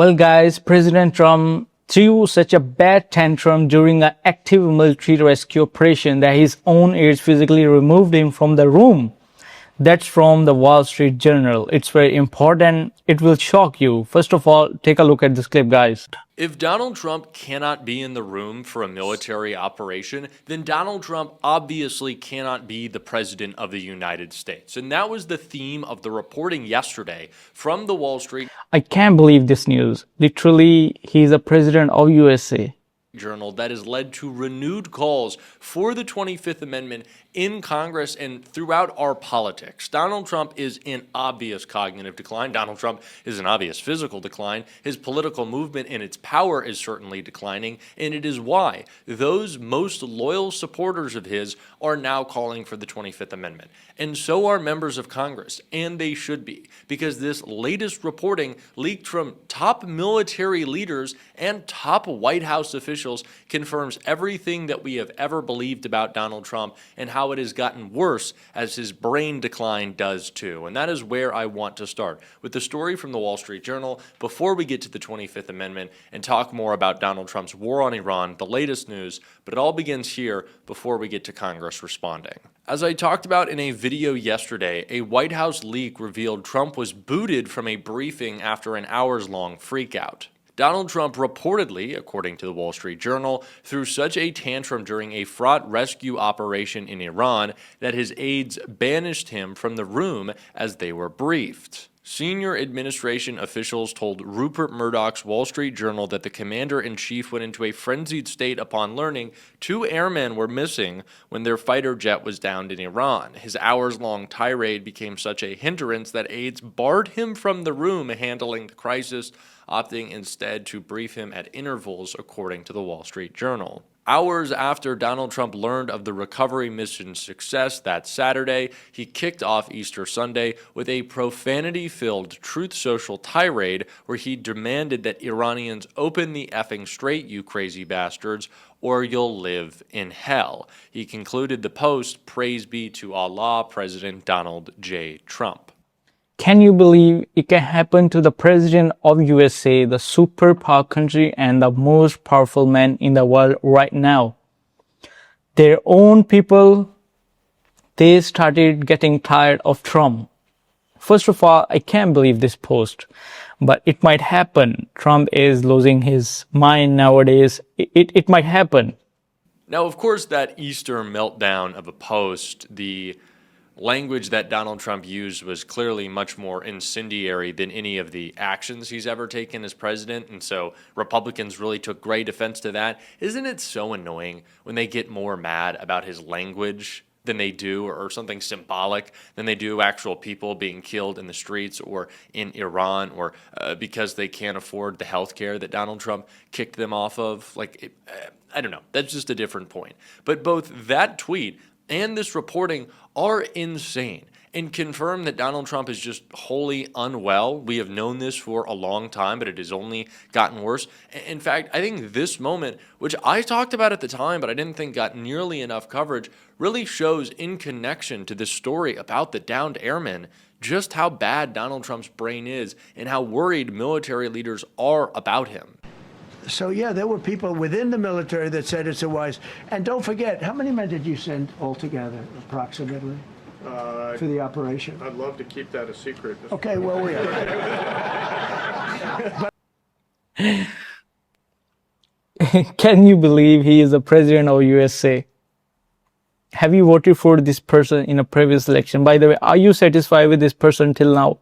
Well, guys, President Trump threw such a bad tantrum during an active military rescue operation that his own aides physically removed him from the room. That's from the Wall Street Journal. It's very important. It will shock you. First of all, take a look at this clip, guys. If Donald Trump cannot be in the room for a military operation, then Donald Trump obviously cannot be the president of the United States. And that was the theme of the reporting yesterday from the Wall Street I can't believe this news. Literally, he's the president of USA. Journal that has led to renewed calls for the 25th Amendment in Congress and throughout our politics. Donald Trump is in obvious cognitive decline. Donald Trump is in obvious physical decline. His political movement and its power is certainly declining, and it is why those most loyal supporters of his are now calling for the 25th Amendment. And so are members of Congress, and they should be, because this latest reporting leaked from top military leaders and top White House officials confirms everything that we have ever believed about Donald Trump and how it has gotten worse as his brain decline does too. And that is where I want to start, with the story from the Wall Street Journal before we get to the 25th Amendment and talk more about Donald Trump's war on Iran, the latest news, but it all begins here before we get to Congress responding. As I talked about in a video yesterday, a White House leak revealed Trump was booted from a briefing after an hours-long freakout. Donald Trump reportedly, according to the Wall Street Journal, threw such a tantrum during a fraught rescue operation in Iran that his aides banished him from the room as they were briefed. Senior administration officials told Rupert Murdoch's Wall Street Journal that the commander-in-chief went into a frenzied state upon learning 2 airmen were missing when their fighter jet was downed in Iran. His hours-long tirade became such a hindrance that aides barred him from the room handling the crisis, opting instead to brief him at intervals, according to the Wall Street Journal. Hours after Donald Trump learned of the recovery mission's success that Saturday, he kicked off Easter Sunday with a profanity-filled Truth Social tirade where he demanded that Iranians open the effing straight, you crazy bastards, or you'll live in hell. He concluded the post, "Praise be to Allah, President Donald J. Trump." Can you believe it can happen to the president of USA, the superpower country and the most powerful man in the world right now? Their own people, they started getting tired of Trump. First of all, I can't believe this post, but it might happen. Trump is losing his mind nowadays. It might happen. Now, of course, that Easter meltdown of a post, the language that Donald Trump used was clearly much more incendiary than any of the actions he's ever taken as president, and so Republicans really took great offense to that. Isn't it so annoying when they get more mad about his language than they do, or something symbolic, than they do actual people being killed in the streets or in Iran, or because they can't afford the health care that Donald Trump kicked them off of? I don't know. That's just a different point. But both that tweet and this reporting are insane and confirm that Donald Trump is just wholly unwell. We have known this for a long time, but it has only gotten worse. In fact, I think this moment, which I talked about at the time, but I didn't think got nearly enough coverage, really shows in connection to this story about the downed airmen just how bad Donald Trump's brain is and how worried military leaders are about him. So, yeah, there were people within the military that said it's a wise. And don't forget, how many men did you send altogether, approximately, for the operation? I'd love to keep that a secret. Okay, well, we are. Can you believe he is the president of USA? Have you voted for this person in a previous election? By the way, are you satisfied with this person till now?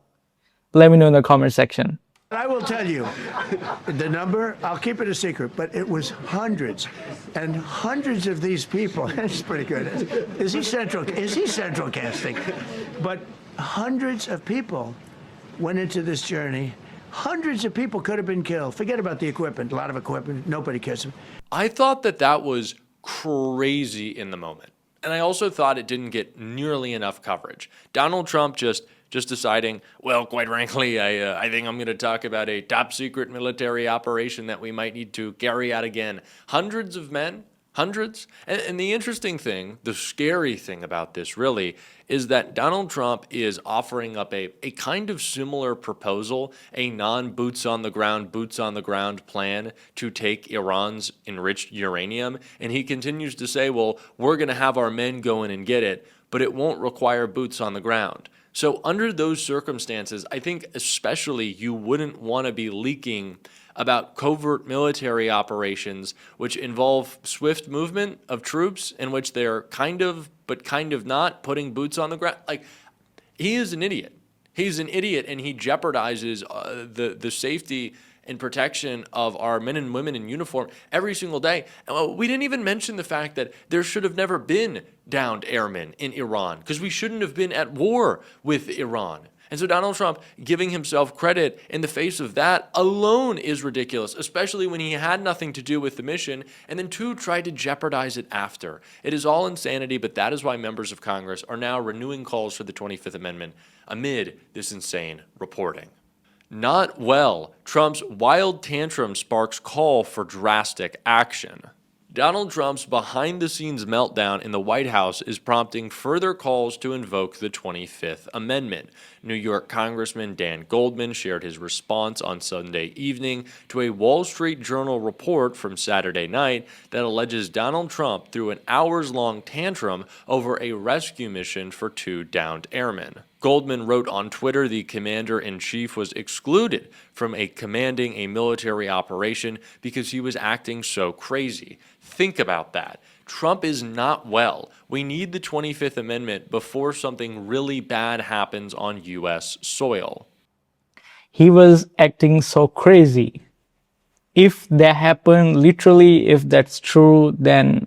Let me know in the comment section. I will tell you the number. I'll keep it a secret, but it was hundreds and hundreds of these people. That's pretty good. Is he central casting? But hundreds of people went into this journey. Hundreds of people could have been killed. Forget about the equipment. A lot of equipment. Nobody cares. I thought that was crazy in the moment. And I also thought it didn't get nearly enough coverage. Donald Trump just deciding, well, quite frankly, I think I'm going to talk about a top secret military operation that we might need to carry out again. Hundreds of men Hundreds. And the interesting thing, the scary thing about this really, is that Donald Trump is offering up a kind of similar proposal, a non-boots on the ground plan to take Iran's enriched uranium. And he continues to say, well, we're going to have our men go in and get it, but it won't require boots on the ground. So under those circumstances, I think especially you wouldn't want to be leaking about covert military operations which involve swift movement of troops in which they're kind of, but kind of not, putting boots on the ground. Like, he is an idiot. He's an idiot, and he jeopardizes the safety and protection of our men and women in uniform every single day. And we didn't even mention the fact that there should have never been downed airmen in Iran, because we shouldn't have been at war with Iran. And so Donald Trump giving himself credit in the face of that alone is ridiculous, especially when he had nothing to do with the mission and then tried to jeopardize it after. It is all insanity, but that is why members of Congress are now renewing calls for the 25th Amendment amid this insane reporting. Not well. Trump's wild tantrum sparks call for drastic action. Donald Trump's behind-the-scenes meltdown in the White House is prompting further calls to invoke the 25th Amendment. New York Congressman Dan Goldman shared his response on Sunday evening to a Wall Street Journal report from Saturday night that alleges Donald Trump threw an hours-long tantrum over a rescue mission for 2 downed airmen. Goldman wrote on Twitter the commander-in-chief was excluded from commanding a military operation because he was acting so crazy. Think about that. Trump is not well. We need the 25th Amendment before something really bad happens on U.S. soil. He was acting so crazy. If that happened, literally, if that's true, then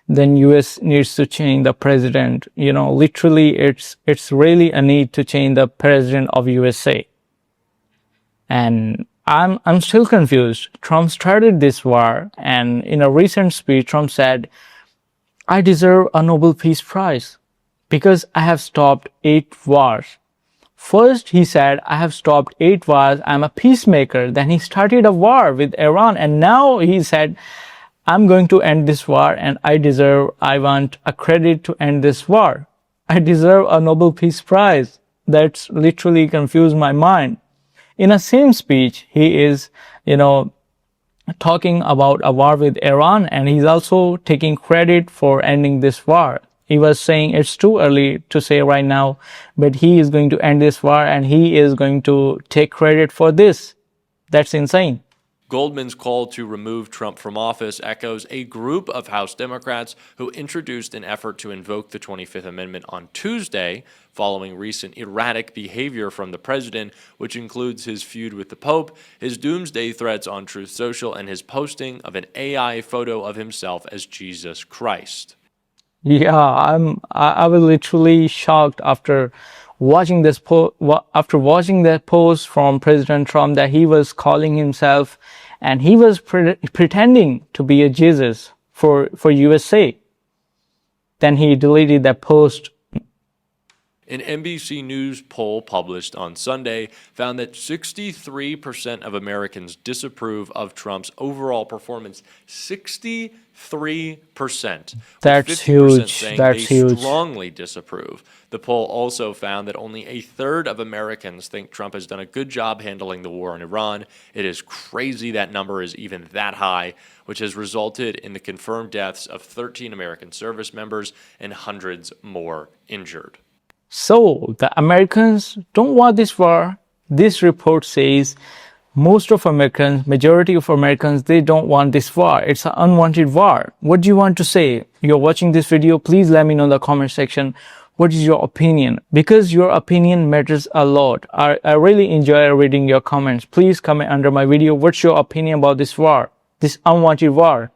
US needs to change the president. You know, literally, it's really a need to change the president of USA. And I'm still confused. Trump started this war, and in a recent speech, Trump said, I deserve a Nobel Peace Prize because I have stopped 8 wars. First, he said, I have stopped 8 wars. I'm a peacemaker. Then he started a war with Iran. And now he said, I'm going to end this war, and I want a credit to end this war. I deserve a Nobel Peace Prize. That's literally confused my mind. In a same speech, he is, talking about a war with Iran, and he's also taking credit for ending this war. He was saying it's too early to say right now, but he is going to end this war, and he is going to take credit for this. That's insane. Goldman's call to remove Trump from office echoes a group of House Democrats who introduced an effort to invoke the 25th Amendment on Tuesday, following recent erratic behavior from the president, which includes his feud with the Pope, his doomsday threats on Truth Social, and his posting of an AI photo of himself as Jesus Christ. Yeah, I was literally shocked after watching that post from President Trump that he was calling himself and he was pretending to be a Jesus for USA. Then he deleted that post. An NBC News poll published on Sunday found that 63% of Americans disapprove of Trump's overall performance. 63%. That's 50% huge. saying That's they huge. strongly disapprove. The poll also found that only a third of Americans think Trump has done a good job handling the war in Iran. It is crazy that number is even that high, which has resulted in the confirmed deaths of 13 American service members and hundreds more injured. So the Americans don't want this war. This report says majority of Americans, they don't want this war. It's an unwanted war. What do you want to say? You're watching this video, please let me know in the comment section. What is your opinion? Because your opinion matters a lot. I really enjoy reading your comments. Please comment under my video. What's your opinion about this war? This unwanted war?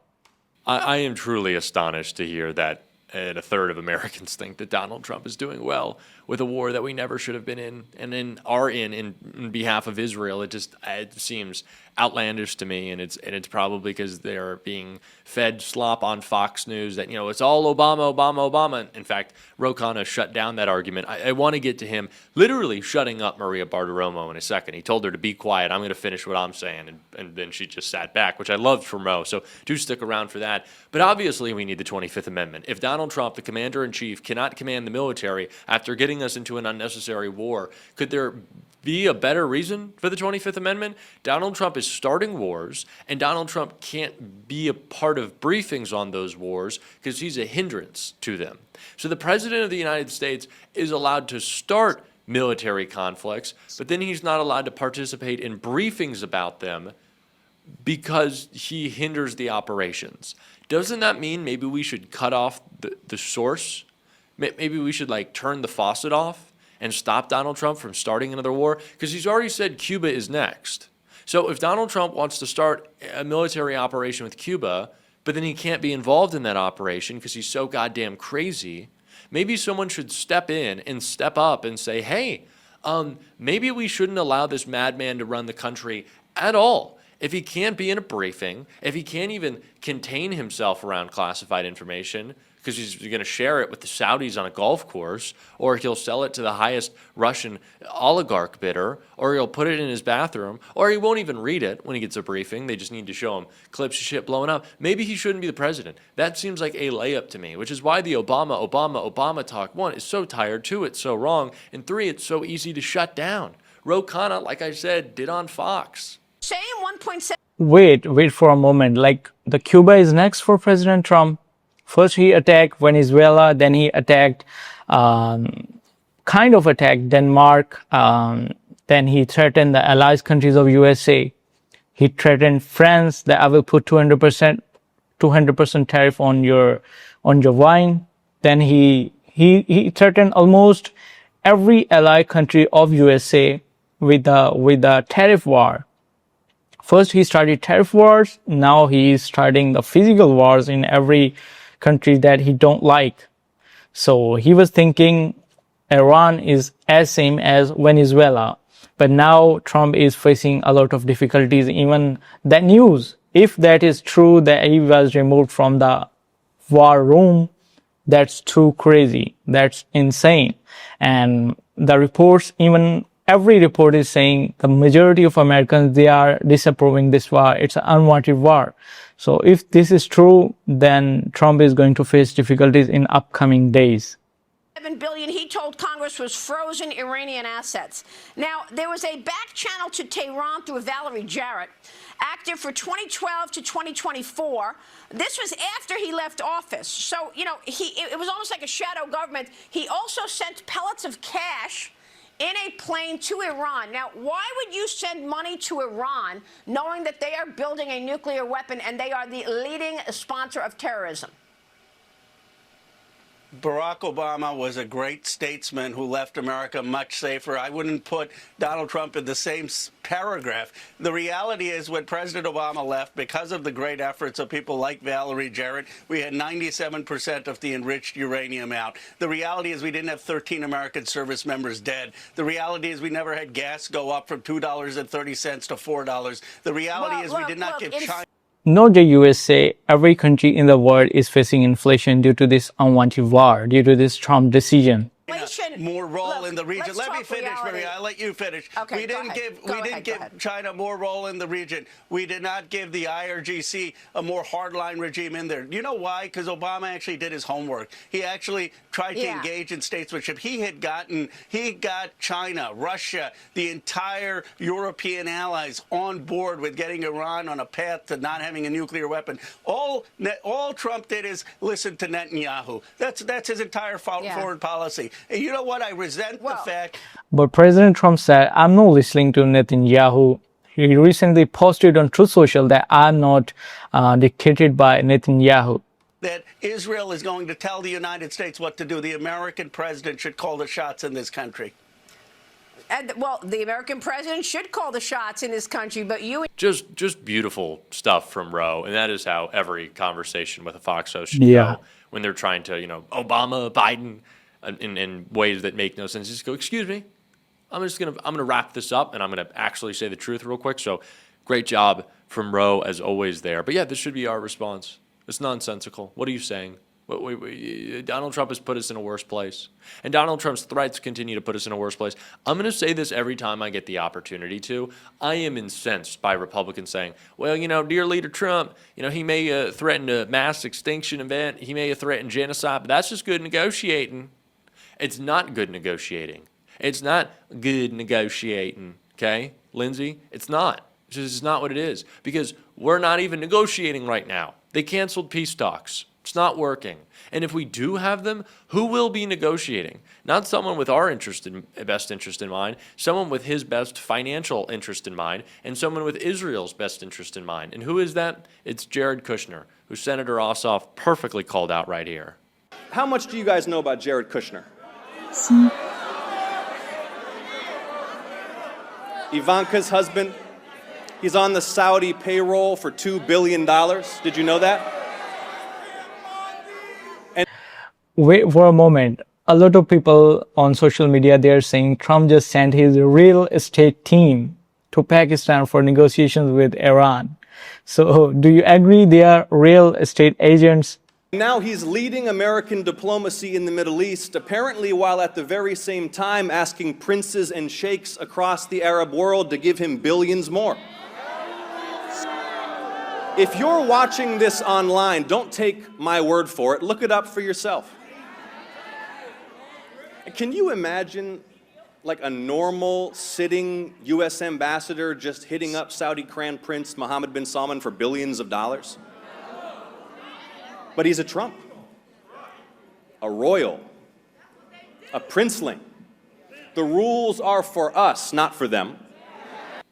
I am truly astonished to hear that and a third of Americans think that Donald Trump is doing well with a war that we never should have been in and are in behalf of Israel. It seems outlandish to me, and it's probably because they're being fed slop on Fox News that, it's all Obama, Obama, Obama. In fact, Ro Khanna shut down that argument. I want to get to him literally shutting up Maria Bartiromo in a second. He told her to be quiet. I'm going to finish what I'm saying, and then she just sat back, which I loved from Ro. So do stick around for that. But obviously, we need the 25th Amendment. If Donald Trump, the commander-in-chief, cannot command the military after getting us into an unnecessary war, could there be a better reason for the 25th Amendment? Donald Trump is starting wars, and Donald Trump can't be a part of briefings on those wars because he's a hindrance to them. So the President of the United States is allowed to start military conflicts, but then he's not allowed to participate in briefings about them because he hinders the operations. Doesn't that mean maybe we should cut off the source? Maybe we should turn the faucet off and stop Donald Trump from starting another war? Because he's already said Cuba is next. So if Donald Trump wants to start a military operation with Cuba, but then he can't be involved in that operation because he's so goddamn crazy, maybe someone should step in and step up and say, hey, maybe we shouldn't allow this madman to run the country at all. If he can't be in a briefing, if he can't even contain himself around classified information, because he's going to share it with the Saudis on a golf course, or he'll sell it to the highest Russian oligarch bidder, or he'll put it in his bathroom, or he won't even read it when he gets a briefing. They just need to show him clips of shit blowing up. Maybe he shouldn't be the president. That seems like a layup to me, which is why the Obama talk, one, is so tired, two, it's so wrong, and three, it's so easy to shut down. Ro Khanna, like I said, did on Fox. Saying 1.7. Wait for a moment. The Cuba is next for President Trump. First he attacked Venezuela, then he attacked, kind of attacked Denmark, then he threatened the allies countries of USA. He threatened France that I will put 200% tariff on your wine. Then he threatened almost every ally country of USA with a tariff war. First he started tariff wars, now he is starting the physical wars in every country that he don't like. So he was thinking Iran is as same as Venezuela. But now Trump is facing a lot of difficulties. Even that news, if that is true that he was removed from the war room, that's too crazy. That's insane. And the reports, even every report is saying the majority of Americans, they are disapproving this war. It's an unwanted war. So if this is true, then Trump is going to face difficulties in upcoming days. $7 billion he told Congress was frozen Iranian assets. Now, there was a back channel to Tehran through Valerie Jarrett, active for 2012 to 2024. This was after he left office. So, it was almost like a shadow government. He also sent pellets of cash in a plane to Iran. Now, why would you send money to Iran knowing that they are building a nuclear weapon and they are the leading sponsor of terrorism? Barack Obama was a great statesman who left America much safer. I wouldn't put Donald Trump in the same paragraph. The reality is when President Obama left, because of the great efforts of people like Valerie Jarrett, we had 97% of the enriched uranium out. The reality is we didn't have 13 American service members dead. The reality is we never had gas go up from $2.30 to $4. The reality is we did not give China... Not the USA, every country in the world is facing inflation due to this unwanted war, due to this Trump decision. More role in the region. Let me finish, Maria. I'll let you finish. Okay, we didn't give China more role in the region. We did not give the IRGC a more hardline regime in there. You know why? Because Obama actually did his homework. He actually tried to engage in statesmanship. He got China, Russia, the entire European allies on board with getting Iran on a path to not having a nuclear weapon. All Trump did is listen to Netanyahu. That's his entire foreign policy. And you know what? I resent the fact. But President Trump said, I'm not listening to Netanyahu. He recently posted on Truth Social that I'm not dictated by Netanyahu. That Israel is going to tell the United States what to do. The American president should call the shots in this country. Well, the American president should call the shots in this country, but you... Just beautiful stuff from Ro, and that is how every conversation with a Fox host should go. when they're trying to, Obama, Biden, in ways that make no sense. Just go, excuse me, I'm gonna wrap this up, and I'm gonna actually say the truth real quick. So, great job from Roe as always there. But yeah, this should be our response. It's nonsensical. What are you saying? Donald Trump has put us in a worse place, and Donald Trump's threats continue to put us in a worse place. I'm going to say this every time I get the opportunity to. I am incensed by Republicans saying, well, dear Leader Trump, he may threaten a mass extinction event. He may threaten genocide, but that's just good negotiating. It's not good negotiating. It's not good negotiating, okay, Lindsay? It's not. This is not what it is, because we're not even negotiating right now. They canceled peace talks. It's not working. And if we do have them, who will be negotiating? Not someone with our best interest in mind, someone with his best financial interest in mind, and someone with Israel's best interest in mind. And who is that? It's Jared Kushner, who Senator Ossoff perfectly called out right here. How much do you guys know about Jared Kushner? Ivanka's husband. He's on the Saudi payroll for $2 billion. Did you know that? Wait for a moment. A lot of people on social media, they are saying Trump just sent his real estate team to Pakistan for negotiations with Iran. So do you agree they are real estate agents? Now he's leading American diplomacy in the Middle East, apparently while at the very same time asking princes and sheikhs across the Arab world to give him billions more. If you're watching this online, don't take my word for it. Look it up for yourself. Can you imagine like a normal sitting U.S. ambassador just hitting up Saudi Crown Prince Mohammed bin Salman for billions of dollars? But he's a Trump, a royal, a princeling. The rules are for us, not for them.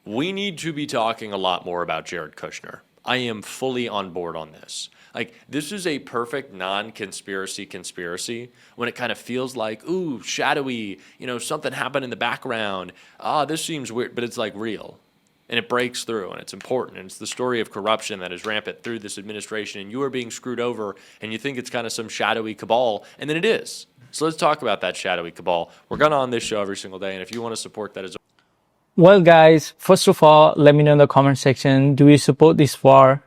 We need to be talking a lot more about Jared Kushner. I am fully on board on this. This is a perfect non-conspiracy conspiracy when it kind of feels like, ooh, shadowy, something happened in the background. This seems weird, but it's real. And it breaks through, and it's important. And it's the story of corruption that is rampant through this administration, and you are being screwed over, and you think it's kind of some shadowy cabal, and then it is. So let's talk about that shadowy cabal. We're going on this show every single day, and if you want to support that as well, guys, first of all, let me know in the comment section, do you support this war?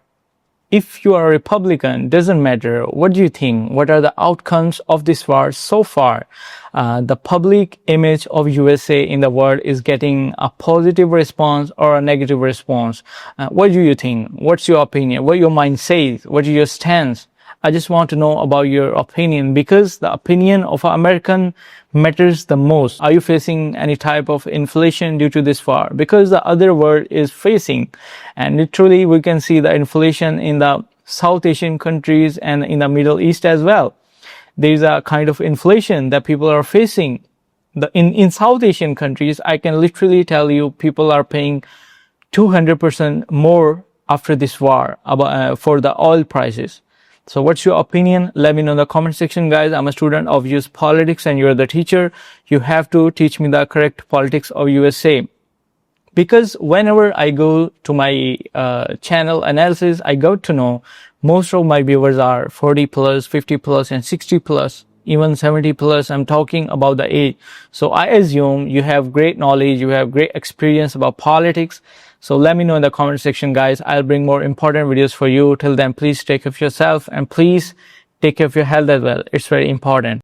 If you are a Republican, doesn't matter. What do you think? What are the outcomes of this war so far? The public image of USA in the world is getting a positive response or a negative response. What do you think? What's your opinion? What your mind says? What is your stance? I just want to know about your opinion, because the opinion of an American matters the most. Are you facing any type of inflation due to this war? Because the other world is facing, and literally we can see the inflation in the South Asian countries and in the Middle East as well. There is a kind of inflation that people are facing. In South Asian countries, I can literally tell you people are paying 200% more after this war for the oil prices. So what's your opinion? Let me know in the comment section, guys. I'm a student of US politics and you're the teacher. You have to teach me the correct politics of USA. Because whenever I go to my channel analysis, I got to know most of my viewers are 40 plus, 50 plus, and 60 plus, even 70 plus. I'm talking about the age. So I assume you have great knowledge, you have great experience about politics. So let me know in the comment section, guys. I'll bring more important videos for you. Till then, please take care of yourself and please take care of your health as well. It's very important.